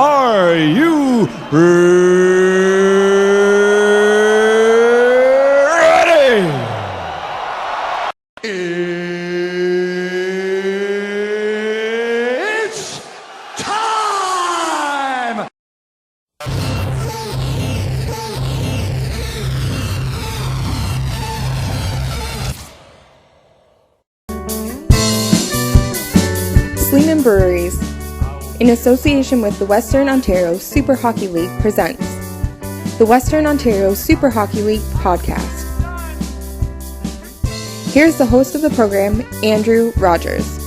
Are you ready? It's time! Sleeman Breweries, in association with the Western Ontario Super Hockey League, presents the Western Ontario Super Hockey League podcast. Here's the host of the program, Andrew Rogers.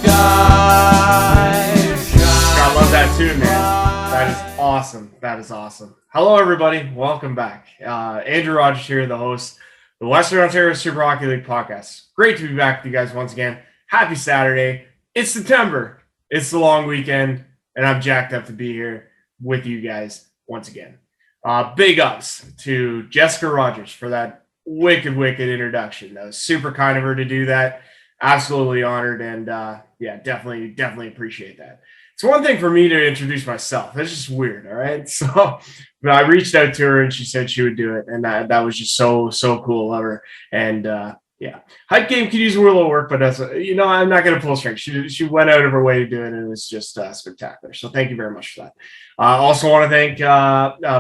I love that tune, man. That is awesome. That is awesome. Hello, everybody. Welcome back. Andrew Rogers here, the host of the Western Ontario Super Hockey League podcast. Great to be back with you guys once again. Happy Saturday. It's September. It's the long weekend, and I'm jacked up to be here with you guys once again. Big ups to Jessica Rogers for that wicked introduction. That was super kind of her to do that. Absolutely honored, and definitely appreciate that. It's one thing for me to introduce myself. That's just weird, all right? So I reached out to her, and she said she would do it, and that was just so cool of her. And hype game could use a little work, but that's I'm not going to pull strings. She went out of her way to do it, and it was just spectacular. So thank you very much for that. I also want to thank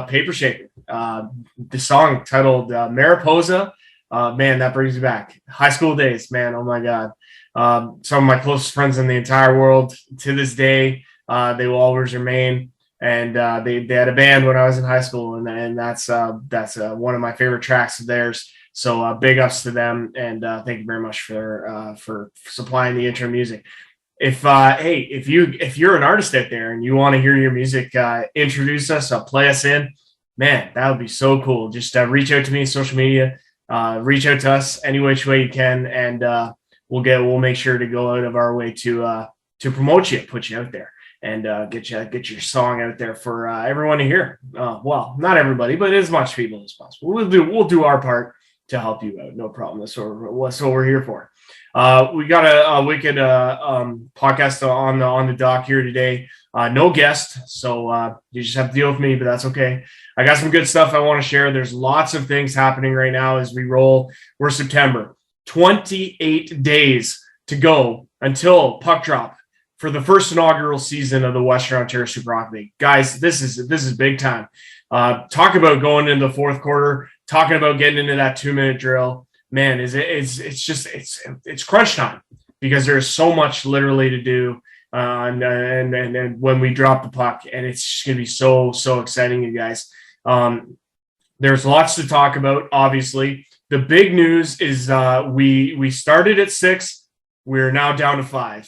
Paper Shaker. The song titled Mariposa. Man, that brings me back. High school days, man. Oh my God. Some of my closest friends in the entire world to this day, they will always remain. And they had a band when I was in high school, and that's one of my favorite tracks of theirs. So big ups to them, and thank you very much for supplying the intro music. If you're an artist out there and you want to hear your music, introduce us, play us in, man, that would be so cool. Just reach out to me on social media, reach out to us any which way you can, and we'll make sure to go out of our way to promote you, put you out there, and get your song out there for everyone to hear. Well, not everybody, but as much people as possible. We'll do our part to help you out. No problem. That's what we're here for. We got a wicked podcast on the dock here today. No guest, so you just have to deal with me, but that's okay. I got some good stuff I want to share. There's lots of things happening right now as we roll. We're September. 28 days to go until puck drop for the first inaugural season of the Western Ontario Super Hockey League. Guys, this is big time. Talk about going into the fourth quarter, talking about getting into that 2-minute drill. Man, it's crunch time because there's so much literally to do. And when we drop the puck, and it's just going to be so exciting, you guys. There's lots to talk about, obviously. The big news is we started at 6. We're now down to 5.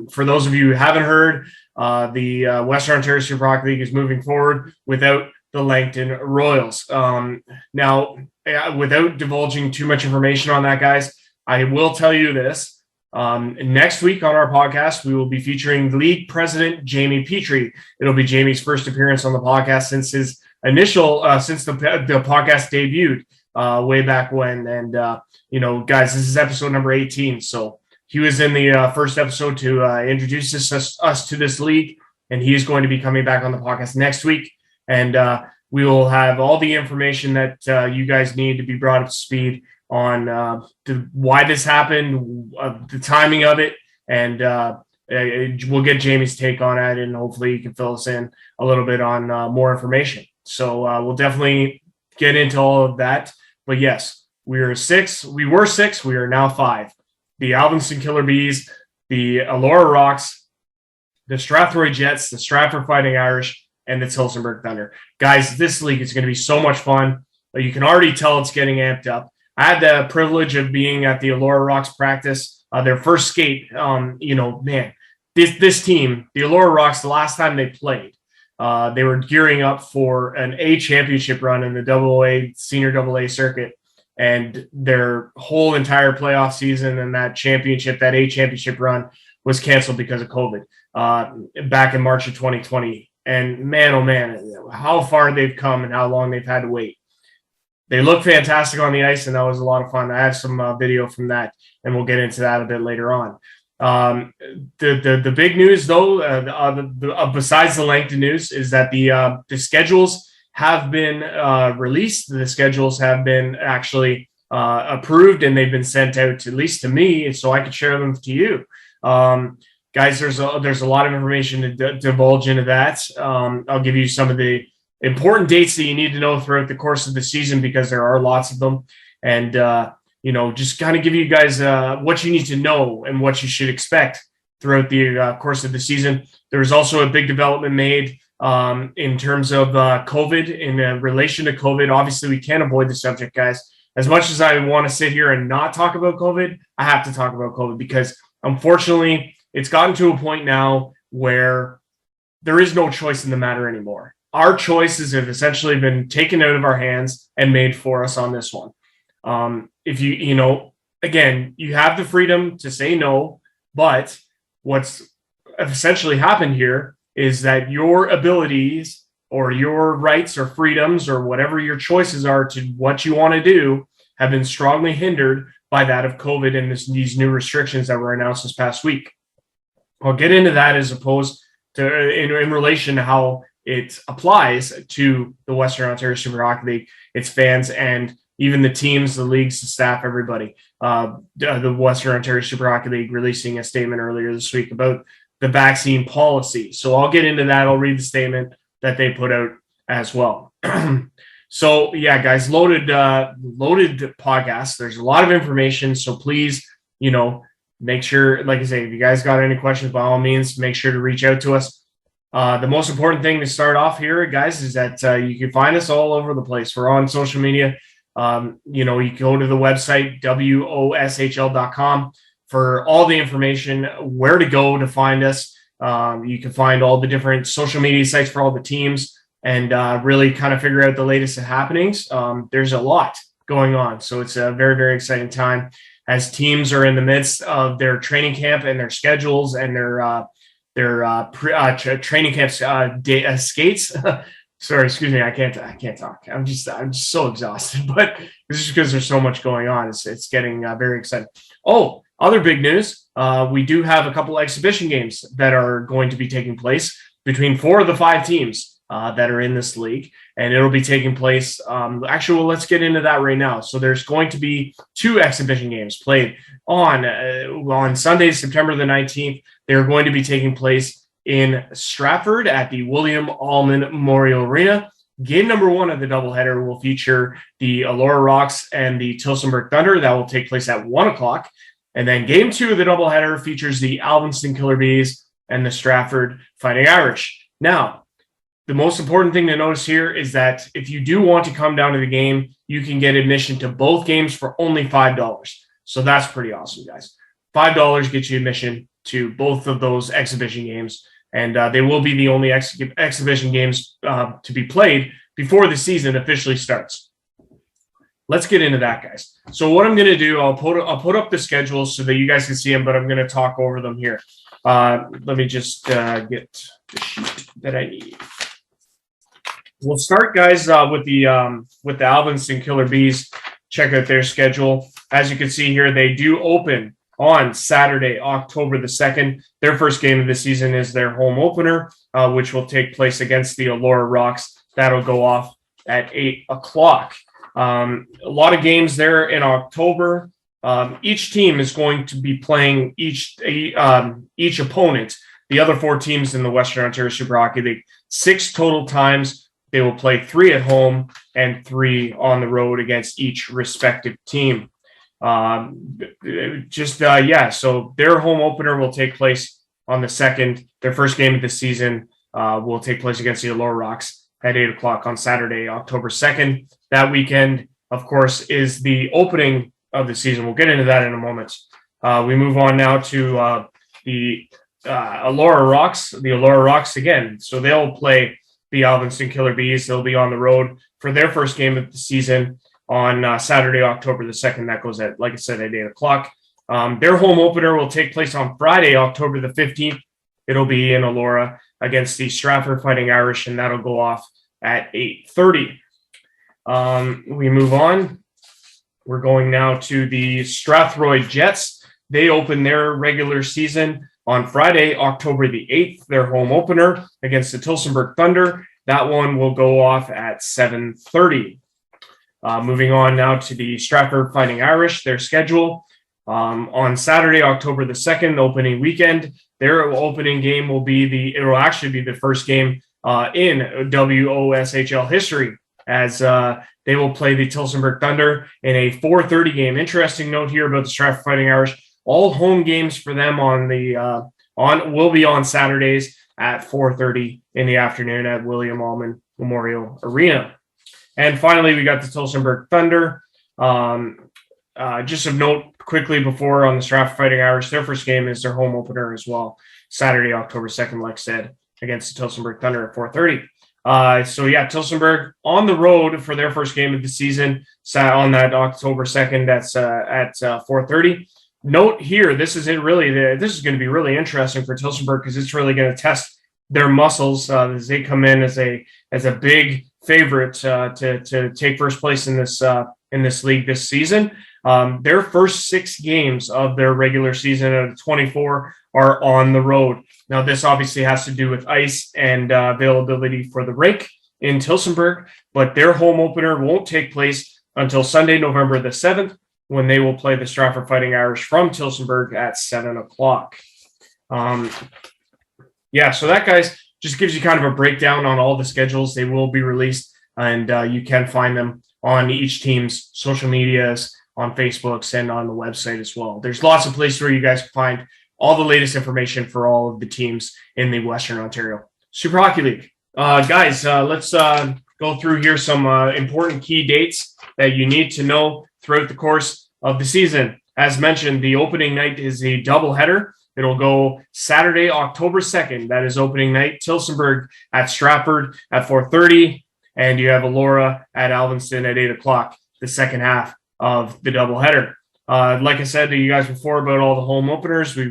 For those of you who haven't heard, the Western Ontario Super Hockey League is moving forward without the Langton Royals. Now, without divulging too much information on that, guys, I will tell you this. Next week on our podcast, we will be featuring league president Jamie Petrie. It'll be Jamie's first appearance on the podcast since his initial since the podcast debuted way back when. And guys, this is episode number 18. So he was in the first episode to introduce us to this league, and he is going to be coming back on the podcast next week. And we will have all the information that you guys need to be brought up to speed on why this happened, the timing of it, and we'll get Jamie's take on it, and hopefully he can fill us in a little bit on more information. So we'll definitely get into all of that. But yes, we were 6. We are now 5. The Alvinson Killer Bees, the Elora Rocks, the Strathroy Jets, the Stratford Fighting Irish, and the Tillsonburg Thunder. Guys, this league is going to be so much fun. You can already tell it's getting amped up. I had the privilege of being at the Elora Rocks practice, their first skate. This team, the Elora Rocks, the last time they played, they were gearing up for an A championship run in the senior AA circuit. And their whole entire playoff season and that A championship run was canceled because of COVID back in March of 2020. And man, oh man, how far they've come and how long they've had to wait. they look fantastic on the ice, and that was a lot of fun. I have some video from that, and we'll get into that a bit later on. The big news, though, besides the Langton news, is that the schedules have been released. The schedules have been actually approved, and they've been sent out, at least to me, so I could share them to you. Guys, there's a lot of information to divulge into that. I'll give you some of the important dates that you need to know throughout the course of the season, because there are lots of them, and just kind of give you guys what you need to know and what you should expect throughout the course of the season. There was also a big development made in terms of COVID, in relation to COVID. Obviously, we can't avoid the subject, guys. As much as I want to sit here and not talk about COVID, I have to talk about COVID, because unfortunately, it's gotten to a point now where there is no choice in the matter anymore. Our choices have essentially been taken out of our hands and made for us on this one. If again, you have the freedom to say no, but what's essentially happened here is that your abilities or your rights or freedoms or whatever your choices are to what you want to do have been strongly hindered by that of COVID and these new restrictions that were announced this past week. I'll get into that as opposed to in relation to how it applies to the Western Ontario Super Hockey League, its fans, and even the teams, the leagues, the staff, everybody. The Western Ontario Super Hockey League releasing a statement earlier this week about the vaccine policy. So I'll get into that. I'll read the statement that they put out as well. So yeah, guys, loaded podcast. There's a lot of information. So please, make sure, like I say, if you guys got any questions, by all means, make sure to reach out to us. The most important thing to start off here, guys, is that you can find us all over the place. We're on social media. You can go to the website, WOSHL.com, for all the information, where to go to find us. You can find all the different social media sites for all the teams, and really kind of figure out the latest happenings. There's a lot going on. So it's a very, very exciting time as teams are in the midst of their training camp and their schedules and their training camps skates. Sorry, excuse me. I can't talk. I'm just so exhausted, but it's just because there's so much going on. It's getting very exciting. Oh, other big news. We do have a couple exhibition games that are going to be taking place between 4 of the 5 teams that are in this league, and it'll be taking place. Let's get into that right now. So there's going to be 2 exhibition games played on Sunday, September the 19th. They're going to be taking place in Stratford at the William Allman Memorial Arena. Game number 1 of the doubleheader will feature the Elora Rocks and the Tillsonburg Thunder. That will take place at 1 o'clock. And then game 2 of the doubleheader features the Alvinson Killer Bees and the Stratford Fighting Irish. Now, the most important thing to notice here is that if you do want to come down to the game, you can get admission to both games for only $5. So that's pretty awesome, guys. $5 gets you admission to both of those exhibition games. And they will be the only exhibition games to be played before the season officially starts. Let's get into that, guys. So what I'm going to do, I'll put up the schedules so that you guys can see them, but I'm going to talk over them here. Let me just get the sheet that I need. We'll start, guys, with the Alvinson Killer Bees. Check out their schedule. As you can see here, they do open on Saturday, October the 2nd. Their first game of the season is their home opener, which will take place against the Elora Rocks. That'll go off at 8 o'clock. A lot of games there in October. Each team is going to be playing each opponent, the other 4 teams in the Western Ontario Super Hockey League, 6 total times. They will play 3 at home and 3 on the road against each respective team. So their home opener will take place on the 2nd. Their first game of the season will take place against the Elora Rocks at 8 o'clock on Saturday, October 2nd. That weekend, of course, is the opening of the season. We'll get into that in a moment. We move on now to the Elora Rocks. The Elora Rocks again. So they'll play the Alvinson Killer Bees. They'll be on the road for their first game of the season on Saturday, October the 2nd. That goes at, like I said, at 8 o'clock. Their home opener will take place on Friday, October the 15th. It'll be in Elora against the Stratford Fighting Irish, and that'll go off at 8:30. We move on. We're going now to the Strathroy Jets. They open their regular season on Friday, October the 8th, their home opener against the Tillsonburg Thunder. That one will go off at 7:30. Moving on now to the Stratford Fighting Irish, their schedule. On Saturday, October the 2nd, opening weekend, their opening game it'll actually be the first game in WOSHL history, as they will play the Tillsonburg Thunder in a 4:30 game. Interesting note here about the Stratford Fighting Irish. All home games for them will be on Saturdays at 4:30 in the afternoon at William Allman Memorial Arena. And finally, we got the Tillsonburg Thunder. Just of note quickly before on the Strathroy Fighting Irish, their first game is their home opener as well. Saturday, October 2nd, like I said, against the Tillsonburg Thunder at 4:30. Tillsonburg on the road for their first game of the season on that October 2nd. That's at 4:30. Note here, this is going to be really interesting for Tillsonburg because it's really going to test their muscles as they come in as a big favorite to take first place in this league this season. Their first 6 games of their regular season out of 24 are on the road. Now, this obviously has to do with ice and availability for the rink in Tillsonburg, but their home opener won't take place until Sunday, November the 7th, when they will play the Strathroy Fighting Irish from Tillsonburg at 7 o'clock. So that, guys, just gives you kind of a breakdown on all the schedules. They will be released, and you can find them on each team's social medias, on Facebooks, and on the website as well. There's lots of places where you guys can find all the latest information for all of the teams in the Western Ontario Super Hockey League. Guys, let's go through here some important key dates that you need to know throughout the course of the season. As mentioned, the opening night is a doubleheader. It'll go Saturday, October 2nd. That is opening night. Tillsonburg at Stratford at 4:30, and you have Elora at Alvinson at 8 o'clock, the second half of the doubleheader. Like I said to you guys before about all the home openers, we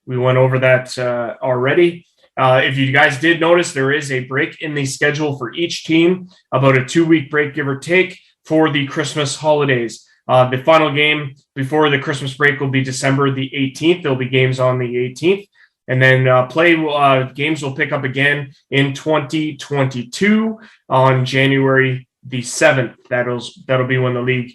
went over that already. If you guys did notice, there is a break in the schedule for each team, about a 2-week break, give or take, for the Christmas holidays. The final game before the Christmas break will be December the 18th. There'll be games on the 18th. And then games will pick up again in 2022 on January the 7th. That'll be when the league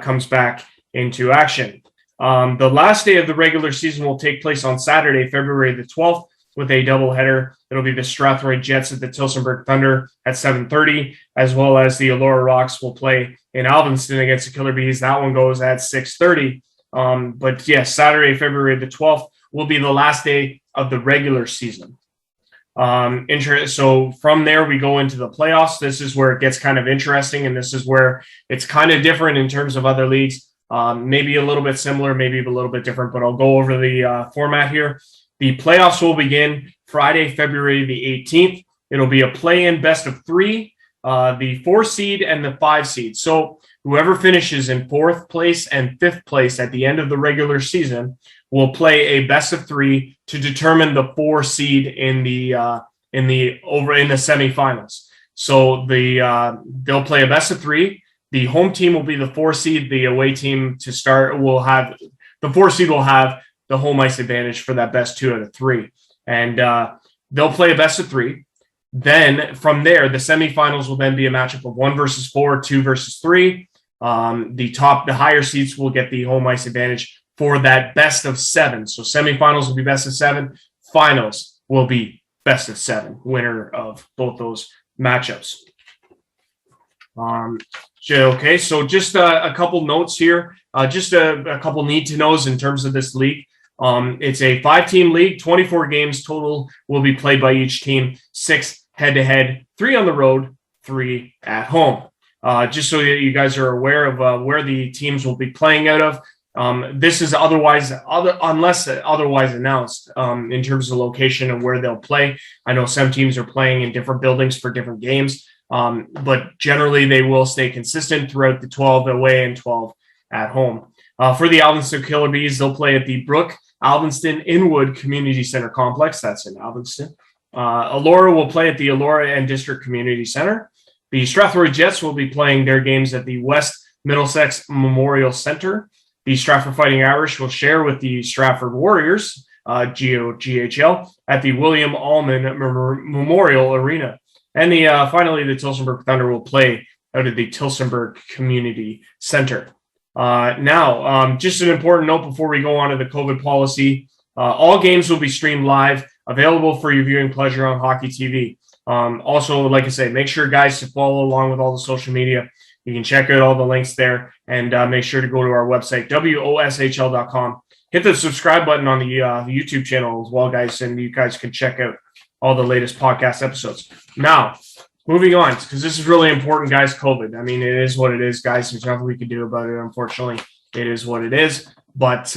comes back into action. The last day of the regular season will take place on Saturday, February the 12th, with a doubleheader. It'll be the Strathroy Jets at the Tillsonburg Thunder at 7:30, as well as the Elora Rocks will play in Alvinson against the Killer Bees. That one goes at 6:30. But yes, Saturday, February the 12th will be the last day of the regular season. So from there, we go into the playoffs. This is where it gets kind of interesting, and this is where it's kind of different in terms of other leagues. Maybe a little bit similar, maybe a little bit different, but I'll go over the format here. The playoffs will begin Friday, February the 18th. It'll be a play-in best of 3, the 4 seed and the 5 seed. So whoever finishes in 4th place and 5th place at the end of the regular season will play a best of 3 to determine the 4 seed in the semifinals. So they'll play a best of 3. The home team will be the 4 seed. The away team to start will have the 4 seed will have the home ice advantage for that best 2 out of 3. And they'll play a best of 3. Then from there, the semifinals will then be a matchup of 1 versus 4, 2 versus 3. The higher seeds will get the home ice advantage for that best of 7. So semifinals will be best of 7. Finals will be best of 7. Winner of both those matchups. Okay, so just a couple notes here. Just a couple need-to-knows in terms of this league. It's a 5-team league. 24 games total will be played by each team. 6 head-to-head, 3 on the road, 3 at home. Just so that you guys are aware of where the teams will be playing out of. This is unless otherwise announced in terms of location and where they'll play. I know some teams are playing in different buildings for different games, but generally they will stay consistent throughout the 12 away and 12 at home. For the Alvinson Killer Bees, they'll play at the Brook Alvinson Inwood Community Center Complex. That's in Alvinson. Elora will play at the Elora and District Community Center. The Strathroy Jets will be playing their games at the West Middlesex Memorial Centre. The Stratford Fighting Irish will share with the Stratford Warriors, GOGHL, at the William Allman Memorial Arena. And finally, the Tillsonburg Thunder will play out at the Tillsonburg Community Center. Now, just an important note before we go on to the COVID policy. All games will be streamed live, available for your viewing pleasure on Hockey TV. Also, like I say, make sure, guys, to follow along with all the social media. You can check out all the links there, and make sure to go to our website, WOSHL.com. Hit the subscribe button on the YouTube channel as well, guys, and you guys can check out all the latest podcast episodes. Now, moving on, because this is really important, guys, COVID. I mean, it is what it is, guys. There's nothing we can do about it, unfortunately. It is what it is. But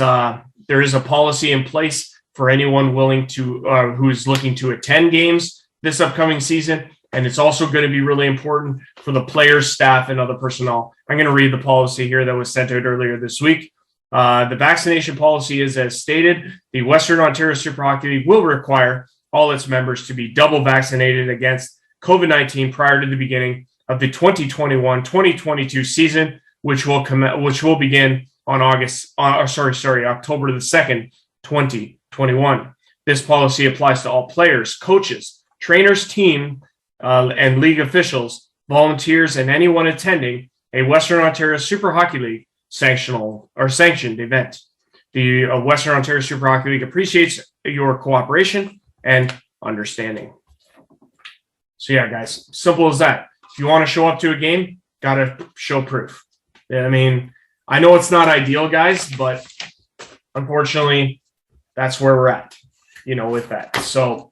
there is a policy in place for anyone willing to, who is looking to attend games this upcoming season. And it's also going to be really important for the players, staff, and other personnel. I'm going to read the policy here that was sent out earlier this week. The vaccination policy is as stated. The Western Ontario Super Hockey League will require all its members to be double vaccinated against COVID-19 prior to the beginning of the 2021-2022 season, which will begin on October the 2nd, 2021. This policy applies to all players, coaches, trainers, team, and league officials, volunteers, and anyone attending a Western Ontario Super Hockey League sanctioned event. The Western Ontario Super Hockey League appreciates your cooperation and understanding. So yeah, guys, simple as that. If you want to show up to a game, gotta show proof. I mean, I know it's not ideal, guys, but unfortunately, that's where we're at, with that. So,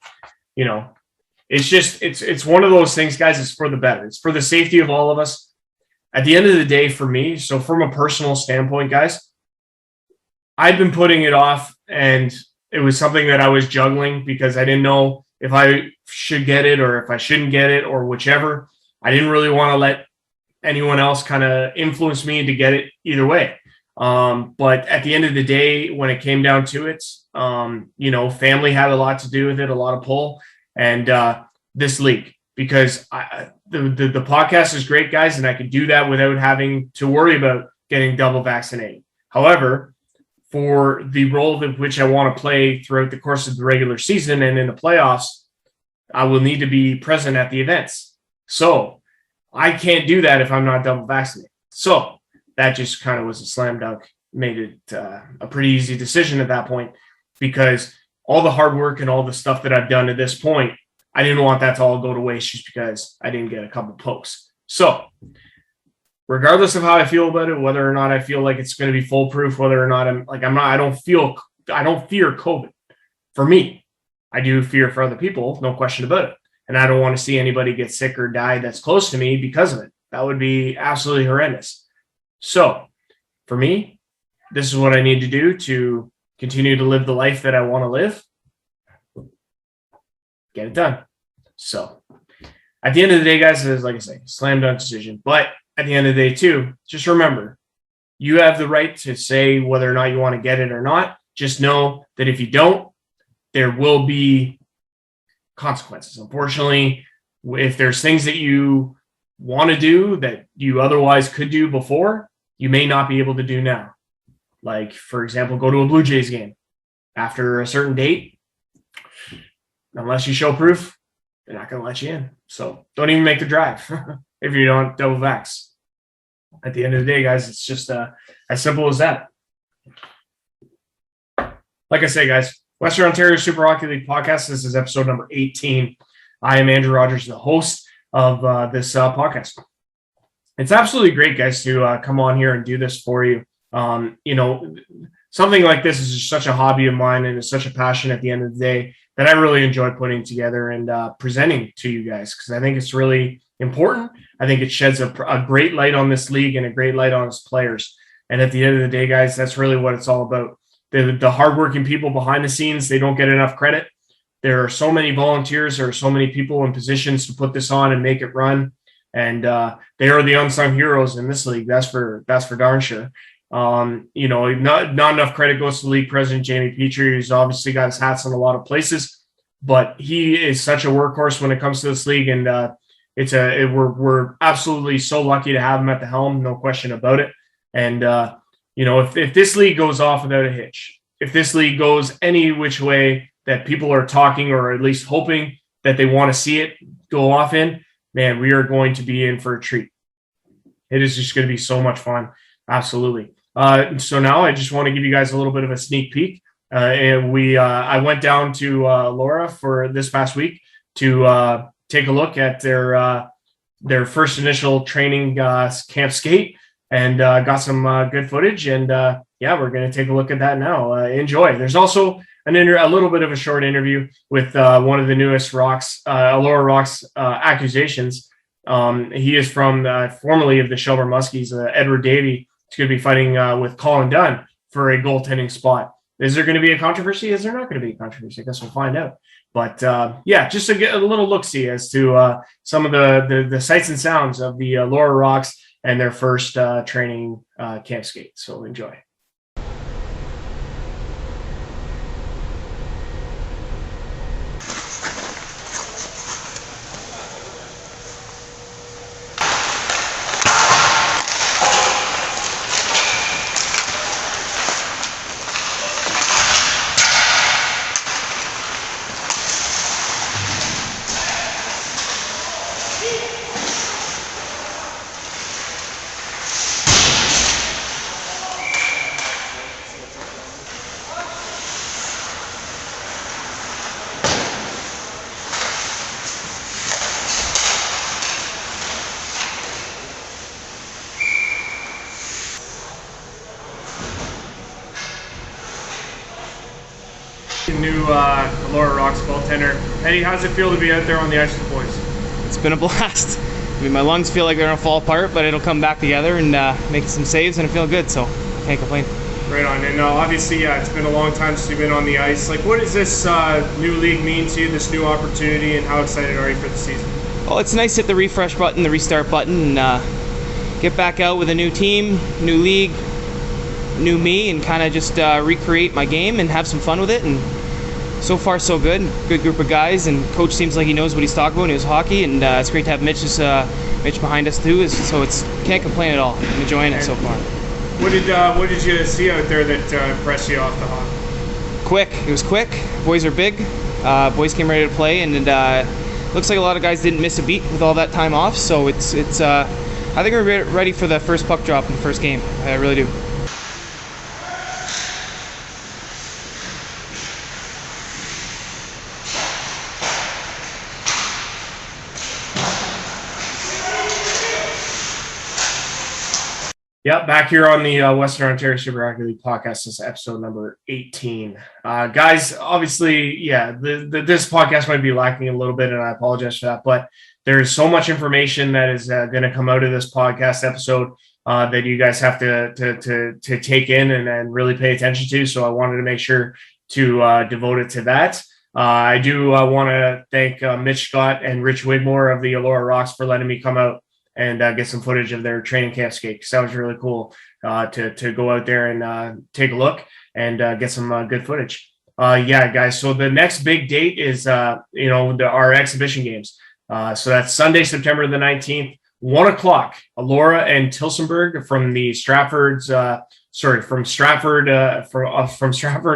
it's one of those things, guys. It's for the better. It's for the safety of all of us. At the end of the day, for me, so from a personal standpoint, guys, I've been putting it off, and it was something that I was juggling because I didn't know if I should get it or if I shouldn't get it or whichever. I didn't really want to let anyone else kind of influence me to get it either way. But at the end of the day, when it came down to it, family had a lot to do with it, a lot of pull, and this league, because the podcast is great, guys, and I could do that without having to worry about getting double vaccinated. However, for the role in which I want to play throughout the course of the regular season and in the playoffs, I will need to be present at the events. So I can't do that if I'm not double vaccinated. So that just kind of was a slam dunk, made it a pretty easy decision at that point, because all the hard work and all the stuff that I've done to this point, I didn't want that to all go to waste just because I didn't get a couple pokes. So regardless of how I feel about it, whether or not I feel like it's going to be foolproof, whether or not I don't fear COVID. For me, I do fear for other people, no question about it. And I don't want to see anybody get sick or die that's close to me because of it. That would be absolutely horrendous. So for me, this is what I need to do to continue to live the life that I want to live. Get it done. So at the end of the day, guys, it is, like I say, slam dunk decision. But at the end of the day, too, just remember, you have the right to say whether or not you want to get it or not. Just know that if you don't, there will be consequences. Unfortunately, if there's things that you want to do that you otherwise could do before, you may not be able to do now. Like, for example, go to a Blue Jays game after a certain date. Unless you show proof, they're not going to let you in. So don't even make the drive if you don't double vax. At the end of the day, guys, it's just as simple as that. Like I say, guys, Western Ontario Super Hockey League podcast. This is episode number 18. I am Andrew Rogers, the host of this podcast. It's absolutely great, guys, to come on here and do this for you. Something like this is just such a hobby of mine, and it's such a passion at the end of the day that I really enjoy putting together and presenting to you guys, because I think it's really important. I think it sheds a great light on this league and a great light on its players. And at the end of the day, guys, that's really what it's all about. The hardworking people behind the scenes, they don't get enough credit. There are so many volunteers. There are so many people in positions to put this on and make it run. And they are the unsung heroes in this league. That's for darn sure. Not enough credit goes to league president Jamie Petrie, who's obviously got his hats in a lot of places, but he is such a workhorse when it comes to this league. And we're absolutely so lucky to have him at the helm, no question about it. And if this league goes off without a hitch, if this league goes any which way that people are talking or at least hoping that they want to see it go off in, man, we are going to be in for a treat. It is just going to be so much fun. Absolutely. So now I just want to give you guys a little bit of a sneak peek. I went down to Elora for this past week to take a look at their first initial training camp skate, and got some good footage. And we're going to take a look at that now. Enjoy. There's also a little bit of a short interview with one of the newest Elora Rocks accusations. He is from formerly of the Shelburne Muskies, Edward Davey. He's going to be fighting with Colin Dunn for a goaltending spot. Is there going to be a controversy? Is there not going to be a controversy? I guess we'll find out. But just to get a little look-see as to some of the sights and sounds of the Elora Rocks and their first training camp skate. So enjoy. New Elora Rocks goaltender. Eddie, how's it feel to be out there on the ice with the boys? It's been a blast. I mean, my lungs feel like they're gonna fall apart, but it'll come back together and make some saves, and I feel good, so can't complain. Right on. And obviously, it's been a long time since you've been on the ice. Like, what does this new league mean to you, this new opportunity, and how excited are you for the season? Well, it's nice to hit the refresh button, the restart button, and get back out with a new team, new league, new me, and kind of just recreate my game and have some fun with it. And so far, so good. Good group of guys, and coach seems like he knows what he's talking about when he was hockey, and it's great to have Mitch behind us too. So can't complain at all. I'm enjoying it so far. What did you see out there that impressed you off the hop? Quick. It was quick. Boys are big. Boys came ready to play, and looks like a lot of guys didn't miss a beat with all that time off. So it's I think we're ready for the first puck drop in the first game. I really do. Yep, back here on the Western Ontario Super Hockey League podcast. This is episode number 18. Guys, obviously, this podcast might be lacking a little bit, and I apologize for that, but there's so much information that is going to come out of this podcast episode that you guys have to take in and really pay attention to. So I wanted to make sure to devote it to that. I do want to thank Mitch Scott and Rich Wigmore of the Elora Rocks for letting me come out and get some footage of their training camp skate, because that was really cool to go out there and take a look and get some good footage. Guys, so the next big date is our exhibition games. So that's Sunday, September the 19th, 1 o'clock. Elora and Tillsonburg from the Stratford,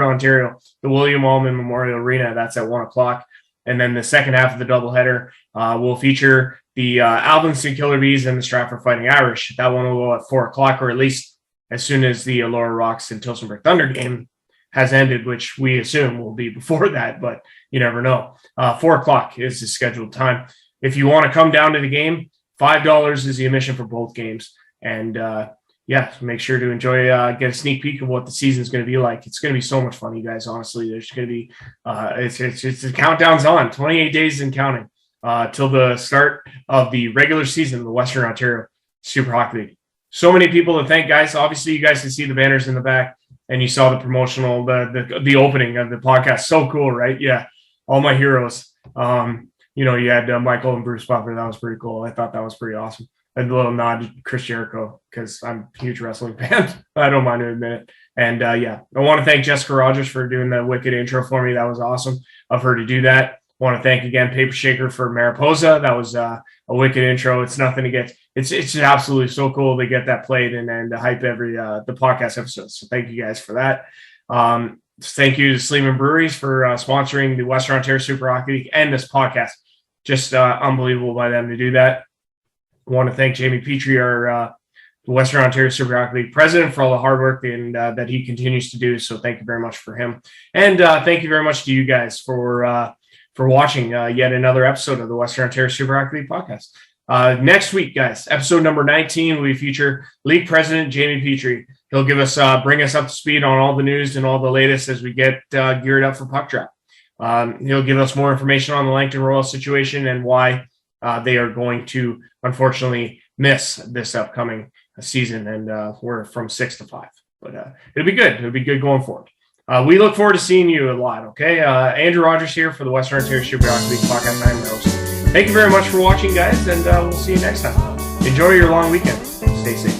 Ontario, the William Allman Memorial Arena. That's at 1 o'clock. And then the second half of the doubleheader will feature the Alvinson Killer Bees and the Stratford Fighting Irish. That one will go at 4 o'clock, or at least as soon as the Elora Rocks and Tillsonburg Thunder game has ended, which we assume will be before that, but you never know. 4 o'clock is the scheduled time. If you want to come down to the game, $5 is the admission for both games. And make sure to enjoy, get a sneak peek of what the season is going to be like. It's going to be so much fun, you guys. Honestly, there's going to be, it's the countdown's on, 28 days and counting till the start of the regular season of the Western Ontario Super Hockey League. So many people to thank, guys. Obviously, you guys can see the banners in the back, and you saw the promotional, the opening of the podcast. So cool, right? Yeah, all my heroes. You had Michael and Bruce Buffer. That was pretty cool. I thought that was pretty awesome. A little nod to Chris Jericho, because I'm a huge wrestling fan. I don't mind to admit it. And I want to thank Jessica Rogers for doing the wicked intro for me. That was awesome of her to do that. Want to thank again Paper Shaker for Mariposa. That was a wicked intro. It's nothing to get. It's absolutely so cool to get that played and to hype every the podcast episode. So thank you guys for that. Thank you to Sleeman Breweries for sponsoring the Western Ontario Super Hockey League and this podcast. Just unbelievable by them to do that. I want to thank Jamie Petrie, our Western Ontario Super Hockey League president, for all the hard work and that he continues to do. So thank you very much for him. And thank you very much to you guys for watching yet another episode of the Western Ontario Super Hockey League podcast. Next week, guys, episode number 19, we feature League President Jamie Petrie. He'll give us, bring us up to speed on all the news and all the latest as we get geared up for puck drop. He'll give us more information on the Langton Royals situation and why they are going to, unfortunately, miss this upcoming season. And we're from 6 to 5. But it'll be good. It'll be good going forward. We look forward to seeing you a lot, okay? Andrew Rogers here for the Western Ontario Super Hockey League podcast. I'm your host. Thank you very much for watching, guys, and we'll see you next time. Enjoy your long weekend. Stay safe.